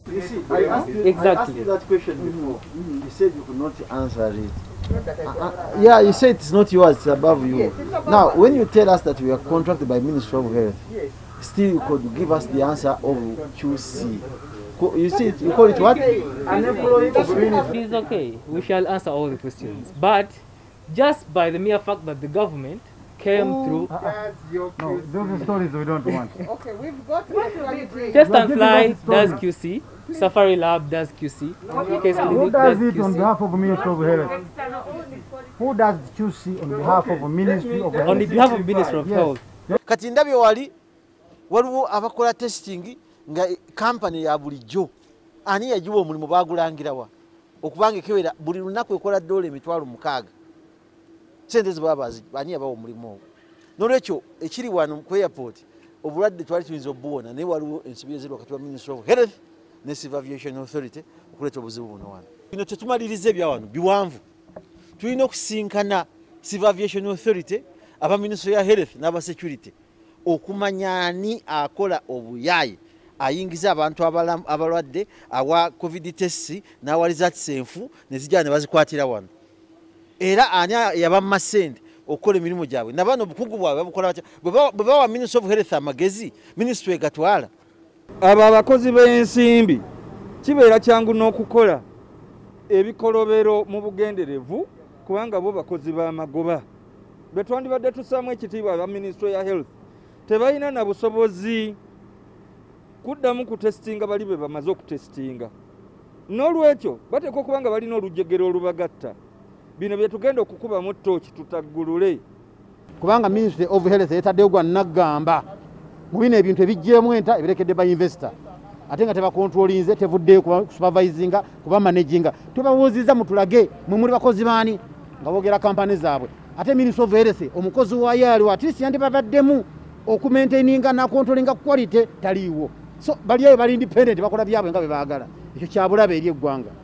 You see, I asked you that question before. You said you could not answer it. Yeah, you said it's not yours, it's above you. Yes, it's above now, us. when you tell us that we are contracted by Ministry of Health, still you could give us the answer of QC. You see, you call it what? An employee of Ministry. It's okay. We shall answer all the questions. But just by the mere fact that the government came through. No, those stories we don't want. Okay, we've got actuality. Test and Fly does QC. Safari Lab does QC. Case Who Clinic does does it on QC. behalf of Ministry of Health? Who does QC on behalf of Ministry of Health? On behalf of Ministry of Health. Kati ndabye wali waliwo abakola testing nga company ya bulijjo ani yajiwa omulimu bagulangirawa okubanga kewera buli lunaku ekola dola emitwalo 6 sente zibabazi ani yabawo omulimu ogwo nolwekyo ekiri wano ku airport obulwadde twali tuyinza obuwona naye waliwo ensobi eziri wakati wa Ministry of Health ne Civil Aviation Authority okuleeta obuzibu buno wano bino tetumaliriza ebya wano biwanvu tulina okusinkana Civil Aviation Authority aba Ministry ya Health n'aba Security okumanya ani akola obuyaayi ayingiza abantu abalwadde awa covid test n'awa result senfu nezijja ne bazikwatira wano era ani yabamma sente okukola emirimu gyabwe nabano obukugu bwabwe babukola bwe bawa Ministry of Health amagezi Ministry egatwala abo abakozi b'ensimbi kibeera kyangu n'okukola ebikolobero mu bugenderevu kubanga bo bakozi b'amagoba be twandibadde tusaamu ekitiibwa aba Ministry ya Health tebalina na busobozi kuddamu kutestinga bali be bamaze okutestinga n'olwekyo bateekwa okuba nga balina olujegero olubagatta bino bye tugenda okukubamu ttooki tutaggulule kubanga Ministry of Health etaddeyo gwa naggamba mu bino ebintu ebijjeemu enta ebirekedde ba investor ate nga tebakontrolinze tevuddeyo supervisinga kuba managinga tubabuuzizza mutulage mwe muli bakozi baani nga boogera kampani zaabwe ate Ministry of Health omukozi waayo aliwo at least yandibabaddemu okumaintaininga nakontrolinga quality taliiwo so bali eyo bali independent bakola byabwe nga bwe baagala ekyo kyabulabe eri eggwanga